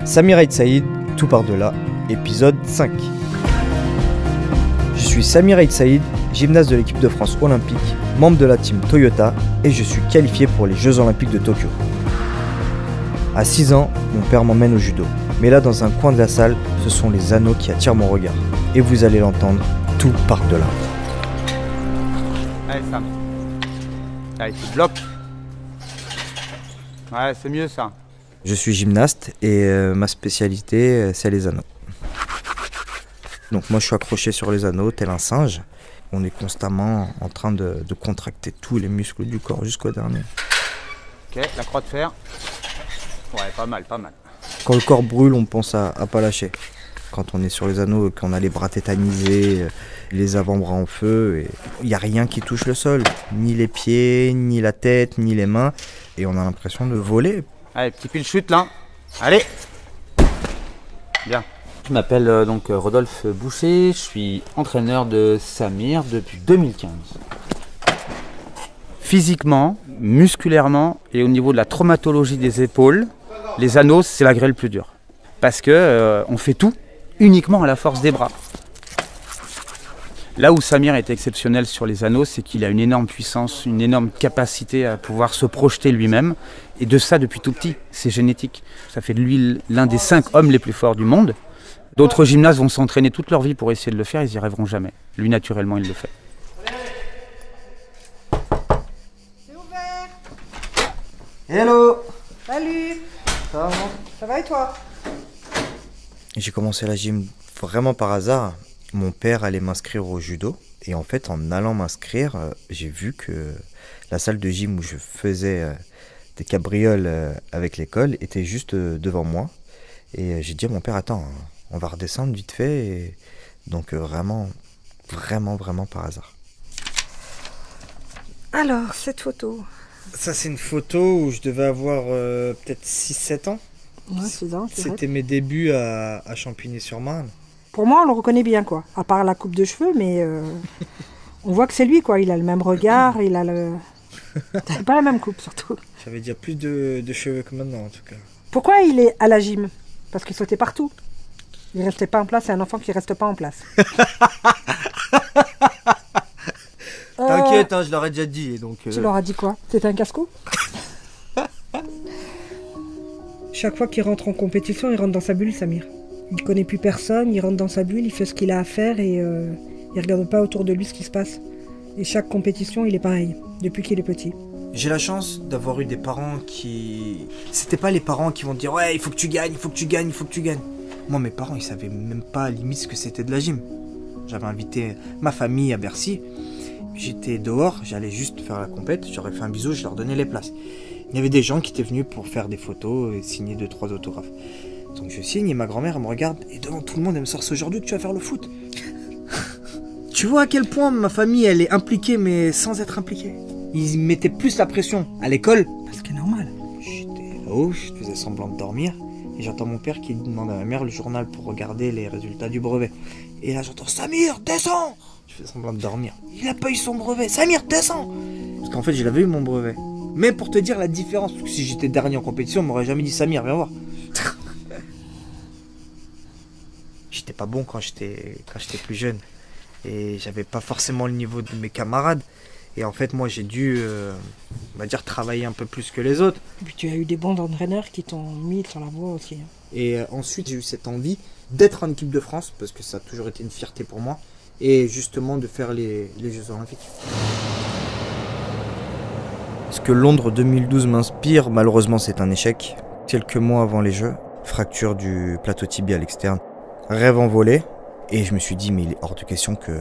Samir Eid Saïd, tout par-delà, épisode 5. Je suis Samir Eid Saïd, gymnaste de l'équipe de France olympique, membre de la team Toyota et je suis qualifié pour les Jeux olympiques de Tokyo. À 6 ans, mon père m'emmène au judo. Mais là, dans un coin de la salle, ce sont les anneaux qui attirent mon regard. Et vous allez l'entendre, tout par-delà. Allez Sam. Allez, tu bloques. Ouais, c'est mieux ça. Je suis gymnaste et ma spécialité, c'est les anneaux. Donc moi, je suis accroché sur les anneaux, tel un singe. On est constamment en train de contracter tous les muscles du corps jusqu'au dernier. Ok, la croix de fer. Ouais, pas mal, pas mal. Quand le corps brûle, on pense à pas lâcher. Quand on est sur les anneaux, qu'on a les bras tétanisés, les avant-bras en feu, il n'y a rien qui touche le sol. Ni les pieds, ni la tête, ni les mains. Et on a l'impression de voler. Allez, petit pile chute là. Allez. Bien. Je m'appelle donc Rodolphe Boucher, je suis entraîneur de Samir depuis 2015. Physiquement, musculairement et au niveau de la traumatologie des épaules, les anneaux, c'est la grêle le plus dur. Parce que on fait tout uniquement à la force des bras. Là où Samir est exceptionnel sur les anneaux, c'est qu'il a une énorme puissance, une énorme capacité à pouvoir se projeter lui-même. Et de ça depuis tout petit, c'est génétique. Ça fait de lui l'un des 5 hommes les plus forts du monde. D'autres gymnastes vont s'entraîner toute leur vie pour essayer de le faire, ils n'y arriveront jamais. Lui, naturellement, il le fait. C'est ouvert. Hello! Salut. Ça va, maman? Ça va et toi? J'ai commencé la gym vraiment par hasard. Mon père allait m'inscrire au judo. Et en fait, en allant m'inscrire, j'ai vu que la salle de gym où je faisais des cabrioles avec l'école était juste devant moi. Et j'ai dit à mon père, attends, on va redescendre vite fait. Et donc vraiment par hasard. Alors, cette photo. Ça, c'est une photo où je devais avoir peut-être 6-7 ans. Ouais, 6 ans, c'est vrai. C'était mes débuts à Champigny-sur-Marne. Pour moi, on le reconnaît bien, quoi. À part la coupe de cheveux, mais on voit que c'est lui, quoi. Il a le même regard, il a le... T'as pas la même coupe, surtout. J'avais déjà plus de cheveux que maintenant, en tout cas. Pourquoi il est à la gym? Parce qu'il sautait partout. Il restait pas en place, c'est un enfant qui reste pas en place. T'inquiète, hein, je leur ai déjà dit. Donc, Tu leur as dit quoi? C'était un casse-cou? Chaque fois qu'il rentre en compétition, il rentre dans sa bulle, Samir. Il connaît plus personne, il rentre dans sa bulle, il fait ce qu'il a à faire et il regarde pas autour de lui ce qui se passe. Et chaque compétition, il est pareil, depuis qu'il est petit. J'ai la chance d'avoir eu des parents qui... C'était pas les parents qui vont te dire « Ouais, il faut que tu gagnes, il faut que tu gagnes, il faut que tu gagnes ». Moi, mes parents, ils savaient même pas à la limite ce que c'était de la gym. J'avais invité ma famille à Bercy. J'étais dehors, j'allais juste faire la compète, j'aurais fait un bisou, je leur donnais les places. Il y avait des gens qui étaient venus pour faire des photos et signer 2-3 autographes. Donc je signe et ma grand-mère elle me regarde et devant tout le monde elle me sort: aujourd'hui que tu vas faire le foot. Tu vois à quel point ma famille elle est impliquée mais sans être impliquée. Ils mettaient plus la pression à l'école. Parce que c'est normal. J'étais là-haut, je faisais semblant de dormir et j'entends mon père qui demande à ma mère le journal pour regarder les résultats du brevet. Et là j'entends: Samir, descends! Je fais semblant de dormir. Il a pas eu son brevet. Samir, descends! Parce qu'en fait je l'avais eu mon brevet. Mais pour te dire la différence, parce que si j'étais dernier en compétition, on m'aurait jamais dit: Samir, viens voir. J'étais pas bon quand j'étais plus jeune et j'avais pas forcément le niveau de mes camarades et en fait moi j'ai dû on va dire travailler un peu plus que les autres. Et puis tu as eu des bons entraîneurs qui t'ont mis sur la voie aussi. Et ensuite j'ai eu cette envie d'être en équipe de France parce que ça a toujours été une fierté pour moi et justement de faire les Jeux Olympiques. Ce que Londres 2012 m'inspire, malheureusement c'est un échec. Quelques mois avant les Jeux, fracture du plateau tibial externe. Rêve envolé, et je me suis dit mais il est hors de question que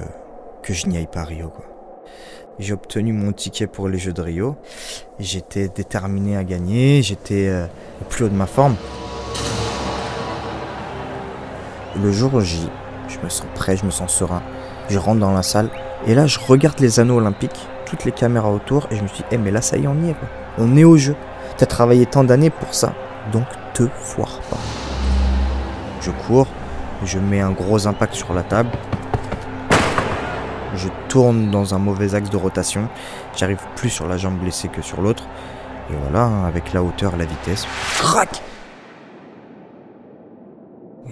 je n'y aille pas à Rio, quoi. J'ai obtenu mon ticket pour les Jeux de Rio, j'étais déterminé à gagner, j'étais au plus haut de ma forme. Le jour J, je me sens prêt, je me sens serein, je rentre dans la salle, et là je regarde les anneaux olympiques, toutes les caméras autour, et je me suis dit mais là ça y est, on y est, quoi. On est au jeu, t'as travaillé tant d'années pour ça, donc te foire pas. Je cours. Je mets un gros impact sur la table. Je tourne dans un mauvais axe de rotation. J'arrive plus sur la jambe blessée que sur l'autre. Et voilà, avec la hauteur, la vitesse. Crac!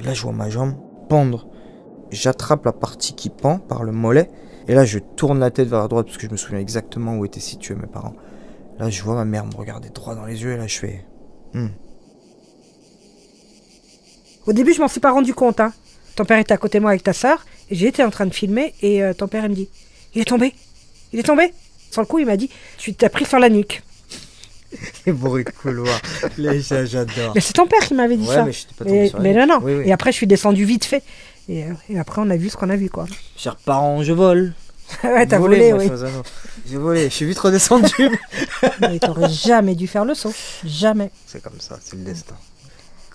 là, je vois ma jambe pendre. J'attrape la partie qui pend par le mollet. Et là, je tourne la tête vers la droite parce que je me souviens exactement où étaient situés mes parents. Là, je vois ma mère me regarder droit dans les yeux et là, je fais... Au début, je m'en suis pas rendu compte. Hein. Ton père était à côté de moi avec ta sœur. Et j'étais en train de filmer et ton père, il me dit « Il est tombé. Il est tombé !» Sur le coup, il m'a dit « Tu t'as pris sur la nuque. » Les bruits de couloir. Les chats, j'adore. Mais c'est ton père qui m'avait dit ça. Mais je t'ai pas tombé sur la mais nuque. non. Oui, oui. Et après, je suis descendu vite fait. Et après, on a vu ce qu'on a vu, quoi. Chers parents, je vole. Ouais, t'as volé, oui. J'ai volé, je suis vite redescendu. Mais t'aurais jamais dû faire le saut. Jamais. C'est comme ça, c'est le destin.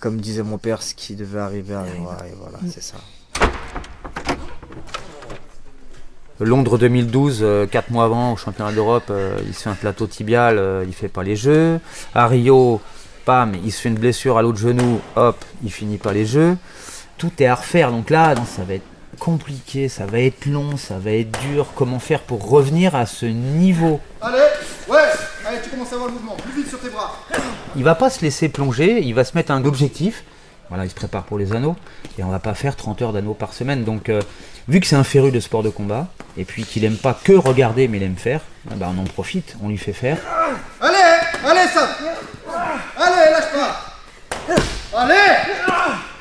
Comme disait mon père, ce qui devait arriver arrivera, et voilà, c'est ça. Londres 2012, 4 mois avant, au championnat d'Europe, il se fait un plateau tibial, il fait pas les jeux. À Rio, pam, il se fait une blessure à l'autre genou, hop, il finit pas les jeux. Tout est à refaire, donc là, ça va être compliqué, ça va être long, ça va être dur. Comment faire pour revenir à ce niveau? Allez, allez, tu commences à voir le mouvement, plus vite sur tes bras. Il va pas se laisser plonger, il va se mettre un objectif. Voilà, il se prépare pour les anneaux et on va pas faire 30 heures d'anneaux par semaine. Donc, vu que c'est un féru de sport de combat et puis qu'il aime pas que regarder mais il aime faire, on en profite, on lui fait faire. Allez, ça. Allez, lâche pas. Allez.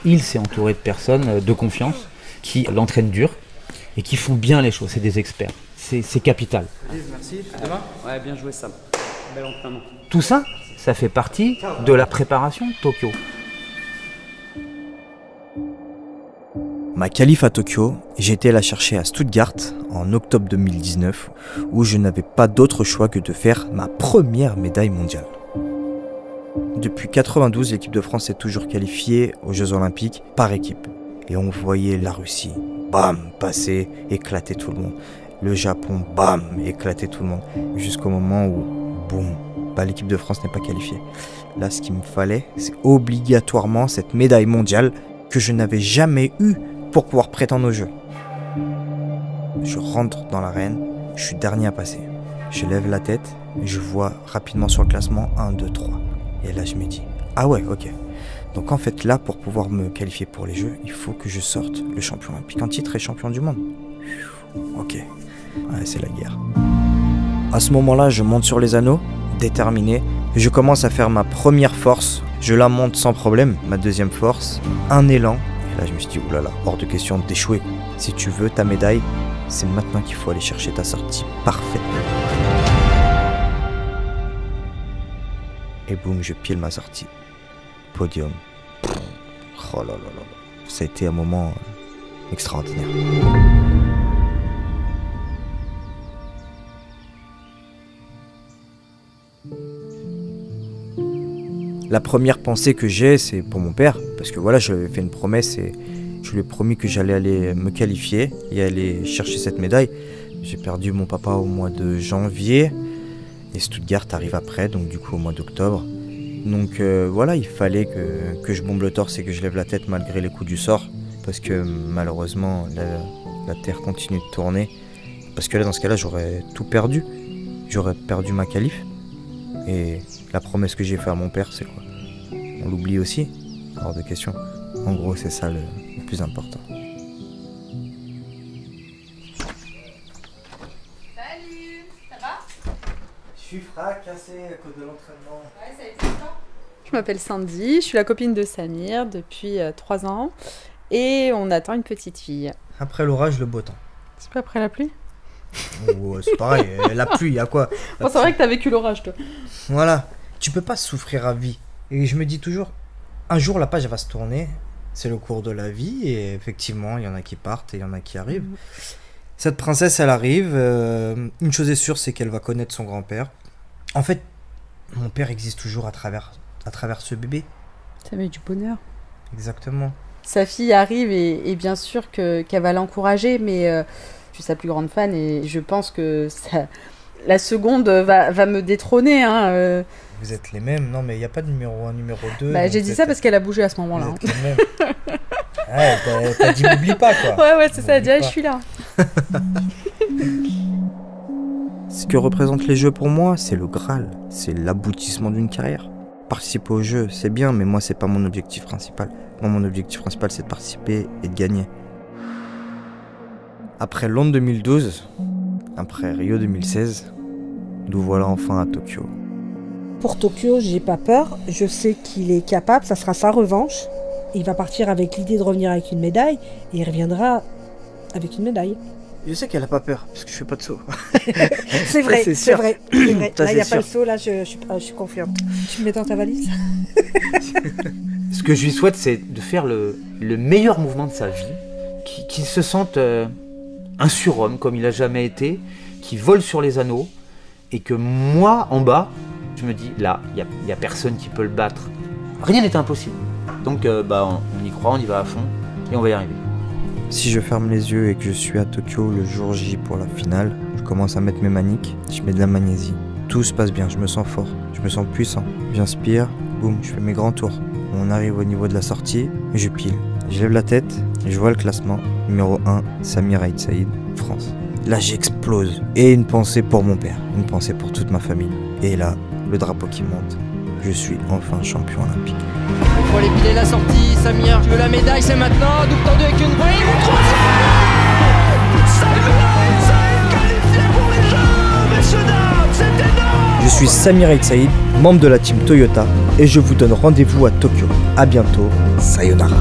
Il s'est entouré de personnes de confiance qui l'entraînent dur et qui font bien les choses. C'est des experts. C'est capital. Merci, demain. Ouais, bien joué Sam. Bel entraînement. Tout ça, ça fait partie de la préparation Tokyo. Ma qualif à Tokyo, j'ai été la chercher à Stuttgart en octobre 2019 où je n'avais pas d'autre choix que de faire ma première médaille mondiale. Depuis 92, l'équipe de France est toujours qualifiée aux Jeux Olympiques par équipe. Et on voyait la Russie, bam, passer, éclater tout le monde. Le Japon, bam, éclater tout le monde. Jusqu'au moment où, boum, l'équipe de France n'est pas qualifiée. Là, ce qu'il me fallait, c'est obligatoirement cette médaille mondiale que je n'avais jamais eue pour pouvoir prétendre aux Jeux. Je rentre dans l'arène, je suis dernier à passer. Je lève la tête et je vois rapidement sur le classement 1, 2, 3. Et là, je me dis, ah ouais, ok. Donc en fait, là, pour pouvoir me qualifier pour les Jeux, il faut que je sorte le champion olympique en titre et champion du monde. Ok, ouais, c'est la guerre. À ce moment-là, je monte sur les anneaux, déterminé. Je commence à faire ma première force. Je la monte sans problème, ma deuxième force. Un élan. Et là, je me suis dit, oulala, hors de question d'échouer. Si tu veux ta médaille, c'est maintenant qu'il faut aller chercher ta sortie parfaite. Et boum, je pile ma sortie. Podium. Oh là là là là. Ça a été un moment extraordinaire. La première pensée que j'ai, c'est pour mon père. Parce que voilà, je lui avais fait une promesse et je lui ai promis que j'allais aller me qualifier et aller chercher cette médaille. J'ai perdu mon papa au mois de janvier. Et Stuttgart arrive après, donc du coup au mois d'octobre. Donc voilà, il fallait que je bombe le torse et que je lève la tête malgré les coups du sort. Parce que malheureusement, la Terre continue de tourner. Parce que là, dans ce cas-là, j'aurais tout perdu. J'aurais perdu ma qualif. Et la promesse que j'ai faite à mon père, c'est quoi? On l'oublie aussi? Hors de question. En gros, c'est ça le plus important. Salut, ça va? Je suis fracassé à cause de l'entraînement. Ouais, ça a été le temps. Je m'appelle Sandy, je suis la copine de Samir depuis 3 ans et on attend une petite fille. Après l'orage, le beau temps. C'est pas après la pluie? Oh, c'est pareil, la pluie, à quoi? Bon, c'est vrai que t'as vécu l'orage, toi. Voilà, tu peux pas souffrir à vie. Et je me dis toujours, un jour la page va se tourner, c'est le cours de la vie, et effectivement, il y en a qui partent et il y en a qui arrivent. Cette princesse, elle arrive, une chose est sûre, c'est qu'elle va connaître son grand-père. En fait, mon père existe toujours à travers ce bébé. Ça met du bonheur. Exactement. Sa fille arrive et bien sûr qu'elle va l'encourager, mais je suis sa plus grande fan et je pense que la seconde va me détrôner. Hein. Vous êtes les mêmes? Non, mais il n'y a pas de numéro 1, numéro 2. J'ai dit ça parce qu'elle a bougé à ce moment-là. Vous êtes les mêmes. Ouais, t'as dit m'oublie pas, quoi. Ouais, c'est ça, elle dit je suis là. Ce que représentent les Jeux pour moi, c'est le Graal, c'est l'aboutissement d'une carrière. Participer au jeu, c'est bien, mais moi, c'est pas mon objectif principal. Moi, mon objectif principal, c'est de participer et de gagner. Après Londres 2012, après Rio 2016, nous voilà enfin à Tokyo. Pour Tokyo, j'ai pas peur. Je sais qu'il est capable, ça sera sa revanche. Il va partir avec l'idée de revenir avec une médaille et il reviendra avec une médaille. Je sais qu'elle a pas peur, parce que je fais pas de saut. C'est vrai, c'est c'est sûr. vrai. C'est vrai. Ça, Là, il n'y a c'est pas le sûr. saut, là, je suis confiante. Tu me mets dans ta valise? Ce que je lui souhaite, c'est de faire le meilleur mouvement de sa vie, qu'il se sente un surhomme comme il n'a jamais été, qu'il vole sur les anneaux, et que moi, en bas, je me dis, là, il n'y a personne qui peut le battre. Rien n'est impossible. Donc, on y croit, on y va à fond, et on va y arriver. Si je ferme les yeux et que je suis à Tokyo le jour J pour la finale, je commence à mettre mes maniques, je mets de la magnésie. Tout se passe bien, je me sens fort, je me sens puissant. J'inspire, boum, je fais mes grands tours. On arrive au niveau de la sortie, je pile. Je lève la tête, je vois le classement. Numéro 1, Samir Aït Saïd, France. Là, j'explose. Et une pensée pour mon père, une pensée pour toute ma famille. Et là, le drapeau qui monte. Je suis enfin champion olympique. Il faut aller piler la sortie, Samir, tu veux la médaille, c'est maintenant, double tendu avec une vraie, il va Je suis Samir Aït Saïd, membre de la team Toyota, et je vous donne rendez-vous à Tokyo. A bientôt, sayonara.